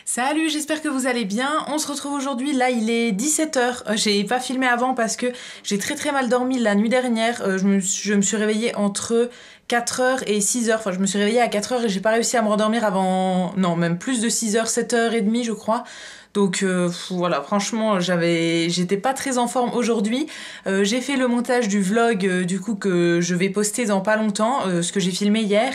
Salut, j'espère que vous allez bien. On se retrouve aujourd'hui, là il est 17h. J'ai pas filmé avant parce que j'ai très mal dormi la nuit dernière. Je me suis réveillée entre 4h et 6h. Enfin, je me suis réveillée à 4h et j'ai pas réussi à me rendormir avant... Non, même plus de 6h, 7h30 je crois. Donc voilà, franchement, j'étais pas très en forme aujourd'hui. J'ai fait le montage du vlog du coup que je vais poster dans pas longtemps, ce que j'ai filmé hier.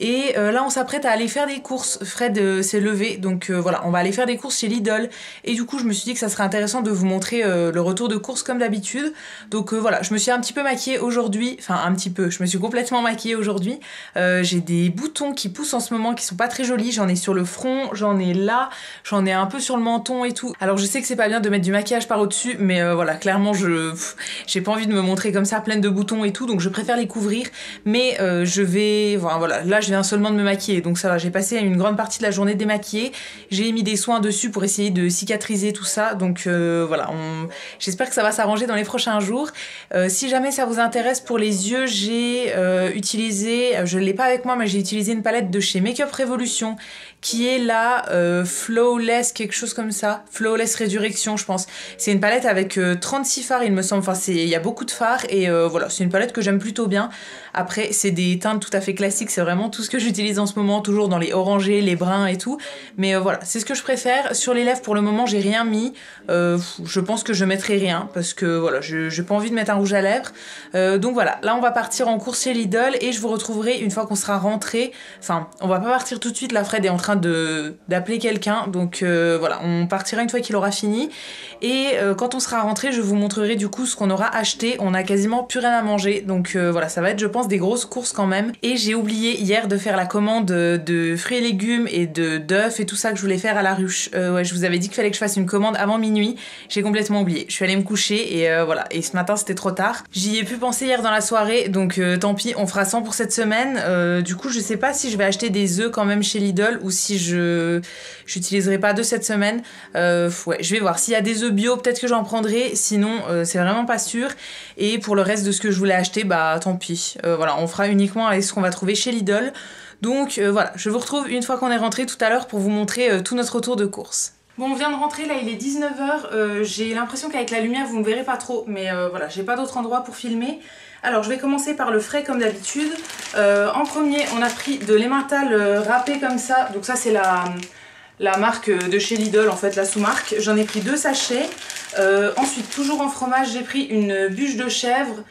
Et là, on s'apprête à aller faire des courses. Fred s'est levé, donc voilà, on va aller faire des courses chez Lidl. Et du coup, je me suis dit que ça serait intéressant de vous montrer le retour de courses comme d'habitude. Donc voilà, je me suis un petit peu maquillée aujourd'hui. Enfin, un petit peu, je me suis complètement maquillée aujourd'hui. J'ai des boutons qui poussent en ce moment qui sont pas très jolis. J'en ai sur le front, j'en ai là, j'en ai un peu sur le menton et tout. Alors je sais que c'est pas bien de mettre du maquillage par au-dessus, mais voilà, clairement, j'ai pas envie de me montrer comme ça, pleine de boutons et tout, donc je préfère les couvrir. Mais je vais... Enfin, voilà, là, je viens seulement de me maquiller, donc ça va, j'ai passé une grande partie de la journée démaquillée, j'ai mis des soins dessus pour essayer de cicatriser tout ça, donc voilà, j'espère que ça va s'arranger dans les prochains jours. Si jamais ça vous intéresse, pour les yeux, j'ai utilisé, je l'ai pas avec moi, mais j'ai utilisé une palette de chez Makeup Revolution, qui est la Flawless, quelque chose comme ça, Flawless Résurrection je pense. C'est une palette avec 36 fards il me semble, enfin il y a beaucoup de fards et voilà, c'est une palette que j'aime plutôt bien. Après c'est des teintes tout à fait classiques, c'est vraiment tout ce que j'utilise en ce moment, toujours dans les orangés, les bruns et tout. Mais voilà, c'est ce que je préfère. Sur les lèvres pour le moment j'ai rien mis, je pense que je mettrai rien parce que voilà, j'ai pas envie de mettre un rouge à lèvres. Donc voilà, là on va partir en course chez Lidl et je vous retrouverai une fois qu'on sera rentré. Enfin, on va pas partir tout de suite, là Fred est en train d'appeler quelqu'un, donc voilà, on partira une fois qu'il aura fini. Et quand on sera rentré, je vous montrerai du coup ce qu'on aura acheté. On a quasiment plus rien à manger, donc voilà, ça va être je pense des grosses courses quand même. Et j'ai oublié hier de faire la commande de fruits et légumes et d'œufs et tout ça que je voulais faire à la ruche. Ouais, je vous avais dit qu'il fallait que je fasse une commande avant minuit, j'ai complètement oublié. Je suis allée me coucher et voilà, et ce matin c'était trop tard. J'y ai pu penser hier dans la soirée, donc tant pis, on fera 100 pour cette semaine. Du coup je sais pas si je vais acheter des œufs quand même chez Lidl ou si j'utiliserai pas d'œufs cette semaine. Ouais, je vais voir. S'il y a des œufs bio, peut-être que j'en prendrai. Sinon, c'est vraiment pas sûr. Et pour le reste de ce que je voulais acheter, bah tant pis. Voilà, on fera uniquement avec ce qu'on va trouver chez Lidl. Donc voilà, je vous retrouve une fois qu'on est rentré tout à l'heure pour vous montrer tout notre retour de course. Bon, on vient de rentrer, là il est 19h. J'ai l'impression qu'avec la lumière vous ne me verrez pas trop, mais voilà, j'ai pas d'autre endroit pour filmer. Alors je vais commencer par le frais comme d'habitude. En premier, on a pris de l'emmental râpé comme ça. Donc ça c'est la marque de chez Lidl, en fait, la sous-marque. J'en ai pris 2 sachets. Ensuite, toujours en fromage, j'ai pris une bûche de chèvre.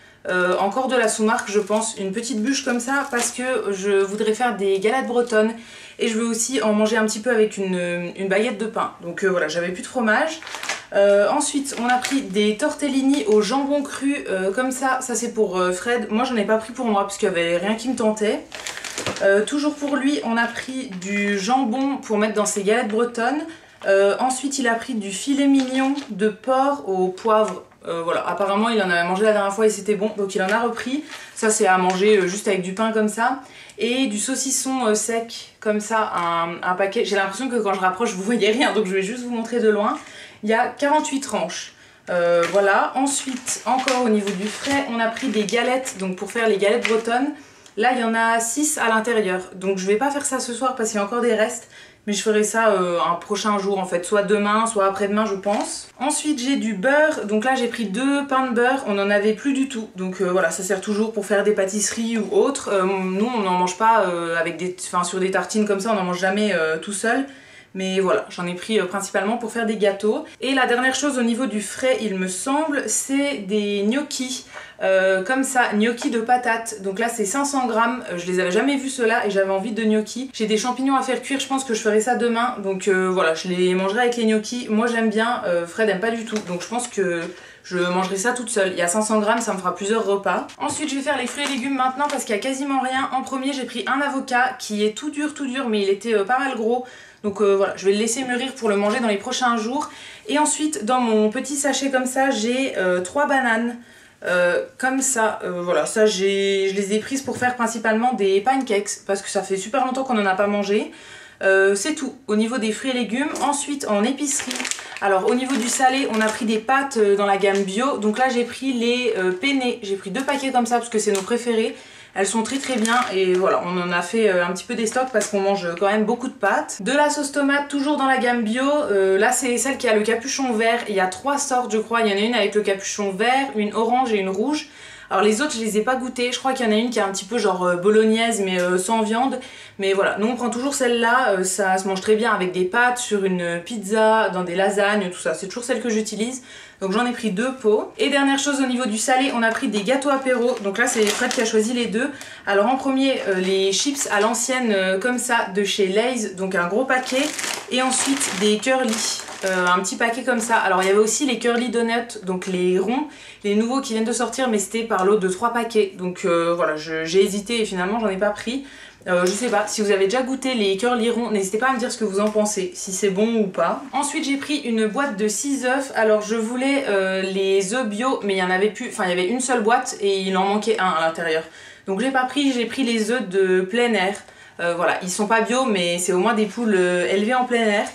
Encore de la sous-marque, je pense. Une petite bûche comme ça parce que je voudrais faire des galettes bretonnes. Et je veux aussi en manger un petit peu avec une baguette de pain. Donc voilà, j'avais plus de fromage. Ensuite, on a pris des tortellini au jambon cru comme ça. Ça, c'est pour Fred. Moi, j'en ai pas pris pour moi parce qu'il y avait rien qui me tentait. Toujours pour lui, on a pris du jambon pour mettre dans ses galettes bretonnes. Ensuite, il a pris du filet mignon de porc au poivre. Voilà, apparemment, il en avait mangé la dernière fois et c'était bon, donc il en a repris. Ça, c'est à manger juste avec du pain comme ça. Et du saucisson sec, comme ça, un paquet. J'ai l'impression que quand je rapproche, vous voyez rien, donc je vais juste vous montrer de loin. Il y a 48 tranches. Voilà. Ensuite, encore au niveau du frais, on a pris des galettes, donc pour faire les galettes bretonnes. Là, il y en a 6 à l'intérieur. Donc je vais pas faire ça ce soir parce qu'il y a encore des restes. Mais je ferai ça un prochain jour en fait. Soit demain, soit après-demain je pense. Ensuite j'ai du beurre. Donc là j'ai pris 2 pains de beurre. On n'en avait plus du tout. Donc voilà, ça sert toujours pour faire des pâtisseries ou autre. Nous on n'en mange pas sur des tartines comme ça. On n'en mange jamais tout seul. Mais voilà, j'en ai pris principalement pour faire des gâteaux. Et la dernière chose au niveau du frais, il me semble, c'est des gnocchis. Comme ça, gnocchis de patates. Donc là c'est 500 grammes, je les avais jamais vus ceux-là et j'avais envie de gnocchis. J'ai des champignons à faire cuire, je pense que je ferai ça demain. Donc voilà, je les mangerai avec les gnocchis. Moi j'aime bien, Fred aime pas du tout. Donc je pense que je mangerai ça toute seule. Il y a 500 grammes, ça me fera plusieurs repas. Ensuite je vais faire les fruits et légumes maintenant parce qu'il y a quasiment rien. En premier j'ai pris un avocat qui est tout dur mais il était pas mal gros. Donc voilà, je vais le laisser mûrir pour le manger dans les prochains jours. Et ensuite dans mon petit sachet comme ça j'ai 3 bananes. Comme ça, voilà, ça je les ai prises pour faire principalement des pancakes parce que ça fait super longtemps qu'on n'en a pas mangé. C'est tout au niveau des fruits et légumes. Ensuite en épicerie, alors au niveau du salé on a pris des pâtes dans la gamme bio. Donc là j'ai pris les penne, j'ai pris 2 paquets comme ça parce que c'est nos préférés. Elles sont très très bien et voilà, on en a fait un petit peu des stocks parce qu'on mange quand même beaucoup de pâtes. De la sauce tomate, toujours dans la gamme bio. Là c'est celle qui a le capuchon vert. Il y a 3 sortes je crois. Il y en a une avec le capuchon vert, une orange et une rouge. Alors les autres je les ai pas goûtées, je crois qu'il y en a une qui est un petit peu genre bolognaise mais sans viande. Mais voilà, nous on prend toujours celle-là, ça se mange très bien avec des pâtes, sur une pizza, dans des lasagnes, tout ça. C'est toujours celle que j'utilise. Donc j'en ai pris 2 pots. Et dernière chose au niveau du salé, on a pris des gâteaux apéro. Donc là c'est Fred qui a choisi les deux. Alors en premier les chips à l'ancienne comme ça de chez Lay's, donc un gros paquet. Et ensuite des curly. Un petit paquet comme ça. Alors il y avait aussi les curly donuts, donc les ronds, les nouveaux qui viennent de sortir, mais c'était par lot de 3 paquets. Donc voilà, j'ai hésité et finalement j'en ai pas pris. Je sais pas, si vous avez déjà goûté les curly ronds, n'hésitez pas à me dire ce que vous en pensez, si c'est bon ou pas. Ensuite j'ai pris une boîte de 6 œufs. Alors je voulais les œufs bio, mais il y en avait plus, enfin il y avait une seule boîte et il en manquait un à l'intérieur. Donc j'ai pas pris, j'ai pris les œufs de plein air. Voilà, ils sont pas bio, mais c'est au moins des poules élevées en plein air.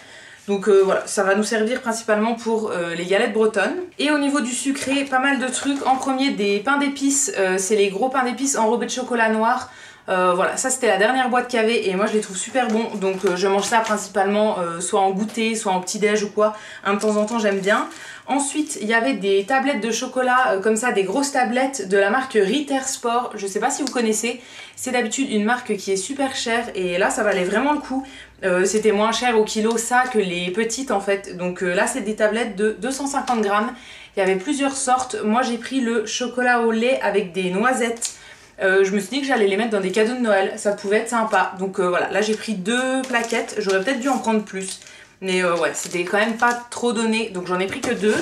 Donc voilà, ça va nous servir principalement pour les galettes bretonnes. Et au niveau du sucré, pas mal de trucs. En premier, des pains d'épices, c'est les gros pains d'épices enrobés de chocolat noir. Voilà, ça c'était la dernière boîte qu'il y avait et moi je les trouve super bons. Donc je mange ça principalement soit en goûter, soit en petit déj ou quoi. De temps en temps j'aime bien. Ensuite, il y avait des tablettes de chocolat comme ça, des grosses tablettes de la marque Ritter Sport. Je sais pas si vous connaissez, c'est d'habitude une marque qui est super chère et là ça valait vraiment le coup. C'était moins cher au kilo ça que les petites en fait. Donc là c'est des tablettes de 250 grammes. Il y avait plusieurs sortes. Moi j'ai pris le chocolat au lait avec des noisettes. Je me suis dit que j'allais les mettre dans des cadeaux de Noël, ça pouvait être sympa. Donc voilà, là j'ai pris 2 plaquettes, j'aurais peut-être dû en prendre plus. Mais ouais, c'était quand même pas trop donné, donc j'en ai pris que 2.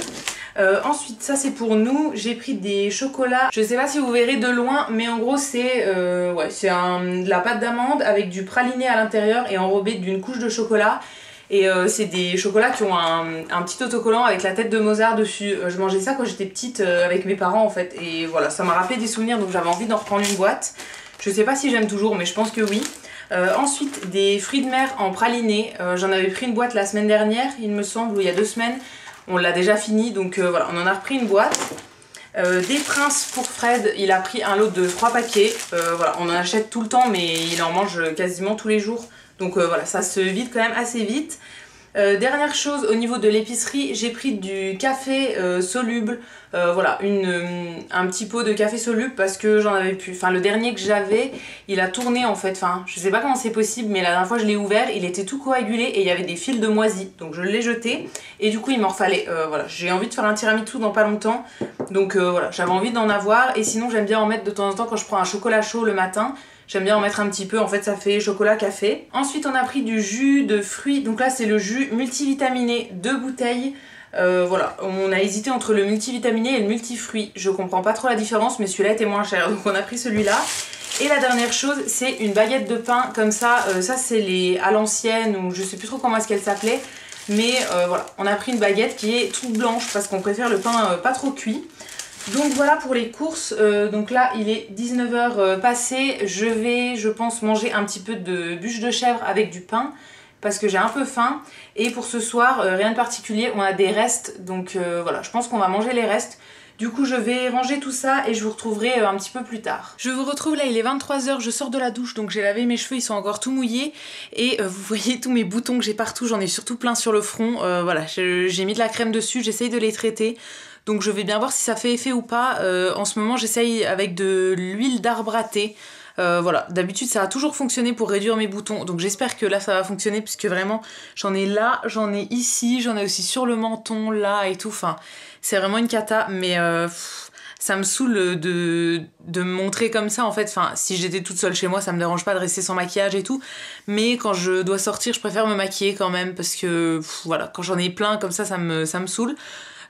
Ensuite, ça c'est pour nous, j'ai pris des chocolats. Je sais pas si vous verrez de loin, mais en gros c'est ouais, c'est de la pâte d'amande avec du praliné à l'intérieur et enrobé d'une couche de chocolat. Et c'est des chocolats qui ont un petit autocollant avec la tête de Mozart dessus. Je mangeais ça quand j'étais petite avec mes parents en fait. Et voilà, ça m'a rappelé des souvenirs donc j'avais envie d'en reprendre une boîte. Je sais pas si j'aime toujours mais je pense que oui. Ensuite des fruits de mer en praliné. J'en avais pris une boîte la semaine dernière il me semble, ou il y a 2 semaines. On l'a déjà fini donc voilà, on en a repris une boîte. Des princes pour Fred, il a pris un lot de 3 paquets. Voilà, on en achète tout le temps mais il en mange quasiment tous les jours. Donc voilà, ça se vide quand même assez vite. Dernière chose, au niveau de l'épicerie, j'ai pris du café soluble. Voilà, un petit pot de café soluble parce que j'en avais plus. Enfin, le dernier que j'avais, il a tourné en fait. Enfin, je sais pas comment c'est possible, mais la dernière fois je l'ai ouvert, il était tout coagulé et il y avait des fils de moisi. Donc je l'ai jeté et du coup il m'en fallait. Voilà, j'ai envie de faire un tiramisu dans pas longtemps. Donc voilà, j'avais envie d'en avoir. Et sinon, j'aime bien en mettre de temps en temps quand je prends un chocolat chaud le matin. J'aime bien en mettre un petit peu, en fait ça fait chocolat café. Ensuite on a pris du jus de fruits, donc là c'est le jus multivitaminé, 2 bouteilles. Voilà, on a hésité entre le multivitaminé et le multifruit. Je comprends pas trop la différence mais celui-là était moins cher donc on a pris celui-là. Et la dernière chose c'est une baguette de pain comme ça, ça c'est les à l'ancienne ou je sais plus trop comment est-ce qu'elle s'appelait. Mais voilà, on a pris une baguette qui est toute blanche parce qu'on préfère le pain pas trop cuit. Donc voilà pour les courses, donc là il est 19h passé, je vais je pense manger un petit peu de bûche de chèvre avec du pain parce que j'ai un peu faim et pour ce soir rien de particulier, on a des restes donc voilà je pense qu'on va manger les restes. Du coup je vais ranger tout ça et je vous retrouverai un petit peu plus tard. Je vous retrouve là, il est 23h, je sors de la douche donc j'ai lavé mes cheveux, ils sont encore tout mouillés et vous voyez tous mes boutons que j'ai partout, j'en ai surtout plein sur le front, voilà j'ai mis de la crème dessus, j'essaye de les traiter. Donc je vais bien voir si ça fait effet ou pas. En ce moment j'essaye avec de l'huile d'arbre à thé. Voilà, d'habitude ça a toujours fonctionné pour réduire mes boutons. Donc j'espère que là ça va fonctionner puisque vraiment j'en ai là, j'en ai ici, j'en ai aussi sur le menton, là et tout. Enfin c'est vraiment une cata mais ça me saoule de me montrer comme ça en fait. Enfin si j'étais toute seule chez moi ça me dérange pas de rester sans maquillage et tout. Mais quand je dois sortir je préfère me maquiller quand même parce que voilà, quand j'en ai plein comme ça me saoule.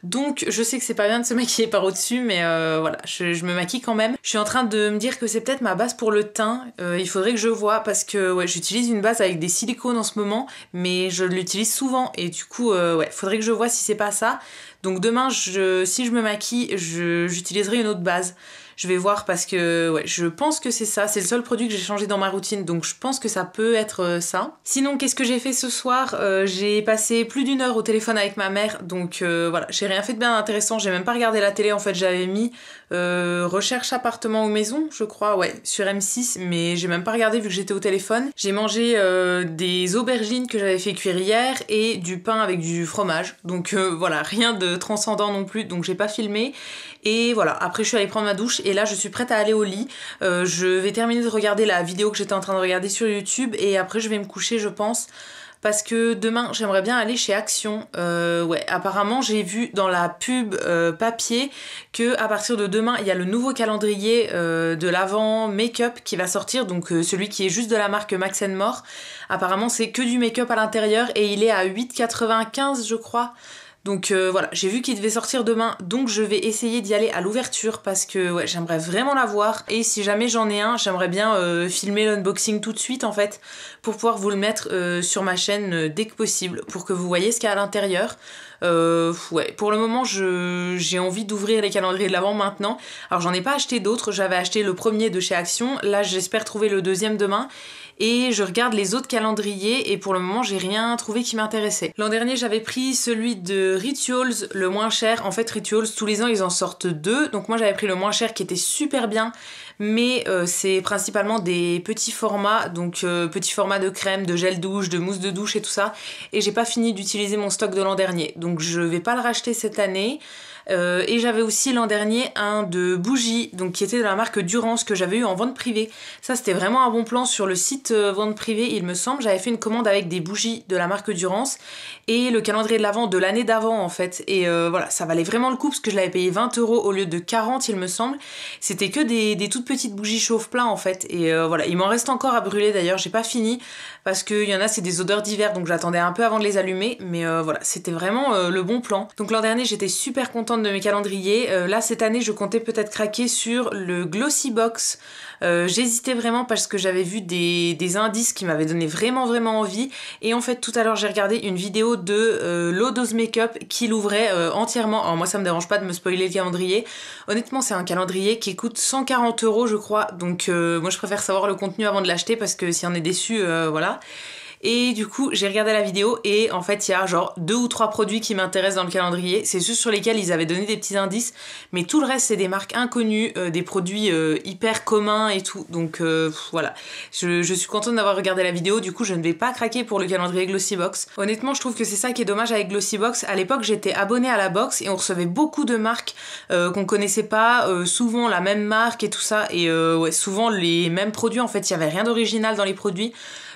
Donc je sais que c'est pas bien de se maquiller par au-dessus mais voilà, je me maquille quand même. Je suis en train de me dire que c'est peut-être ma base pour le teint, il faudrait que je vois parce que ouais, j'utilise une base avec des silicones en ce moment mais je l'utilise souvent et du coup ouais, faudrait que je vois si c'est pas ça. Donc demain si je me maquille j'utiliserai une autre base. Je vais voir parce que ouais, je pense que c'est ça. C'est le seul produit que j'ai changé dans ma routine, donc je pense que ça peut être ça. Sinon, qu'est-ce que j'ai fait ce soir? J'ai passé plus d'1 heure au téléphone avec ma mère, donc voilà, j'ai rien fait de bien intéressant. J'ai même pas regardé la télé, en fait, j'avais mis recherche appartement ou maison, je crois, ouais, sur M6, mais j'ai même pas regardé vu que j'étais au téléphone. J'ai mangé des aubergines que j'avais fait cuire hier et du pain avec du fromage, donc voilà, rien de transcendant non plus, donc j'ai pas filmé. Et voilà, après je suis allée prendre ma douche et là je suis prête à aller au lit. Je vais terminer de regarder la vidéo que j'étais en train de regarder sur YouTube et après je vais me coucher, je pense. Parce que demain, j'aimerais bien aller chez Action. Ouais, apparemment, j'ai vu dans la pub papier que à partir de demain, il y a le nouveau calendrier de l'Avent Make-up qui va sortir, donc celui qui est juste de la marque Max & More. Apparemment, c'est que du make-up à l'intérieur et il est à 8,95 je crois. Donc voilà, j'ai vu qu'il devait sortir demain, donc je vais essayer d'y aller à l'ouverture parce que ouais, j'aimerais vraiment l'avoir. Et si jamais j'en ai un, j'aimerais bien filmer l'unboxing tout de suite en fait, pour pouvoir vous le mettre sur ma chaîne dès que possible, pour que vous voyez ce qu'il y a à l'intérieur. Ouais, pour le moment j'ai envie d'ouvrir les calendriers de l'Avent maintenant. Alors j'en ai pas acheté d'autres, j'avais acheté le premier de chez Action, là j'espère trouver le deuxième demain. Et je regarde les autres calendriers et pour le moment j'ai rien trouvé qui m'intéressait. L'an dernier j'avais pris celui de Rituals, le moins cher. En fait Rituals tous les ans ils en sortent 2, donc moi j'avais pris le moins cher qui était super bien, mais c'est principalement des petits formats, donc petits formats de crème, de gel douche, de mousse de douche et tout ça, et j'ai pas fini d'utiliser mon stock de l'an dernier, donc je vais pas le racheter cette année. Et j'avais aussi l'an dernier un de bougies, donc qui était de la marque Durance, que j'avais eu en vente privée. Ça c'était vraiment un bon plan sur le site vente privée, il me semble. J'avais fait une commande avec des bougies de la marque Durance et le calendrier de l'Avent de l'année d'avant en fait. Et voilà, ça valait vraiment le coup parce que je l'avais payé 20 € au lieu de 40 il me semble. C'était que des toutes petites bougies chauffe-plat en fait. Et voilà, il m'en reste encore à brûler d'ailleurs, j'ai pas fini parce qu'il y en a c'est des odeurs d'hiver, donc j'attendais un peu avant de les allumer. Mais voilà, c'était vraiment le bon plan. Donc l'an dernier j'étais super contente de mes calendriers. Là cette année je comptais peut-être craquer sur le Glossy Box. J'hésitais vraiment parce que j'avais vu des indices qui m'avaient donné vraiment envie, et en fait tout à l'heure j'ai regardé une vidéo de Low Dose Makeup qui l'ouvrait entièrement. Alors moi ça me dérange pas de me spoiler le calendrier, honnêtement c'est un calendrier qui coûte 140 € je crois, donc moi je préfère savoir le contenu avant de l'acheter parce que si on est déçu, voilà. Et du coup j'ai regardé la vidéo et en fait il y a genre 2 ou 3 produits qui m'intéressent dans le calendrier, c'est ceux sur lesquels ils avaient donné des petits indices, mais tout le reste c'est des marques inconnues, des produits hyper communs et tout, donc voilà. Je suis contente d'avoir regardé la vidéo, du coup je ne vais pas craquer pour le calendrier Glossybox. Honnêtement je trouve que c'est ça qui est dommage avec Glossybox. À l'époque j'étais abonnée à la box et on recevait beaucoup de marques qu'on connaissait pas, souvent la même marque et tout ça, et ouais, souvent les mêmes produits en fait, il y avait rien d'original dans les produits.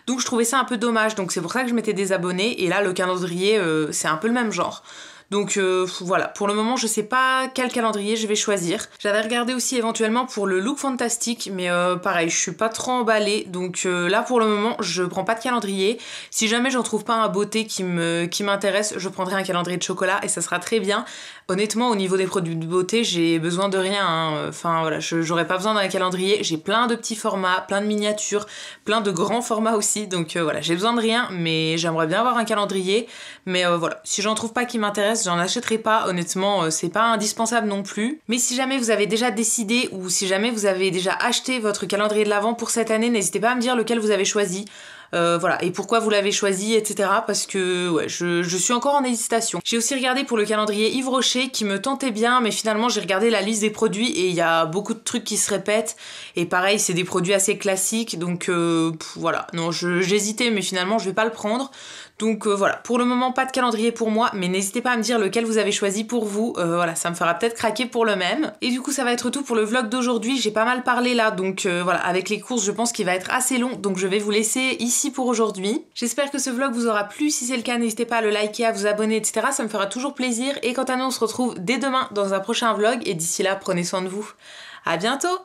Donc je trouvais ça un peu dommage, donc c'est pour ça que je m'étais désabonnée, et là le calendrier c'est un peu le même genre. Donc voilà, pour le moment je sais pas quel calendrier je vais choisir. J'avais regardé aussi éventuellement pour le Look Fantastic, mais pareil, je suis pas trop emballée, donc là pour le moment je prends pas de calendrier. Si jamais j'en trouve pas un beauté qui m'intéresse, je prendrai un calendrier de chocolat et ça sera très bien. Honnêtement, au niveau des produits de beauté, j'ai besoin de rien, hein. Enfin voilà, j'aurais pas besoin d'un calendrier, j'ai plein de petits formats, plein de miniatures, plein de grands formats aussi, donc voilà, j'ai besoin de rien, mais j'aimerais bien avoir un calendrier. Mais voilà, si j'en trouve pas qui m'intéresse, j'en achèterai pas, honnêtement, c'est pas indispensable non plus. Mais si jamais vous avez déjà décidé, ou si jamais vous avez déjà acheté votre calendrier de l'Avent pour cette année, n'hésitez pas à me dire lequel vous avez choisi. Voilà, et pourquoi vous l'avez choisi, etc. Parce que ouais, je suis encore en hésitation. J'ai aussi regardé pour le calendrier Yves Rocher qui me tentait bien, mais finalement j'ai regardé la liste des produits et il y a beaucoup de trucs qui se répètent. Et pareil, c'est des produits assez classiques, donc voilà. Non, j'hésitais, mais finalement je vais pas le prendre. Donc voilà, pour le moment pas de calendrier pour moi, mais n'hésitez pas à me dire lequel vous avez choisi pour vous, voilà, ça me fera peut-être craquer pour le même. Et du coup ça va être tout pour le vlog d'aujourd'hui, j'ai pas mal parlé là, donc voilà, avec les courses je pense qu'il va être assez long, donc je vais vous laisser ici pour aujourd'hui. J'espère que ce vlog vous aura plu, si c'est le cas n'hésitez pas à le liker, à vous abonner, etc. Ça me fera toujours plaisir, et quant à nous on se retrouve dès demain dans un prochain vlog, et d'ici là prenez soin de vous. À bientôt!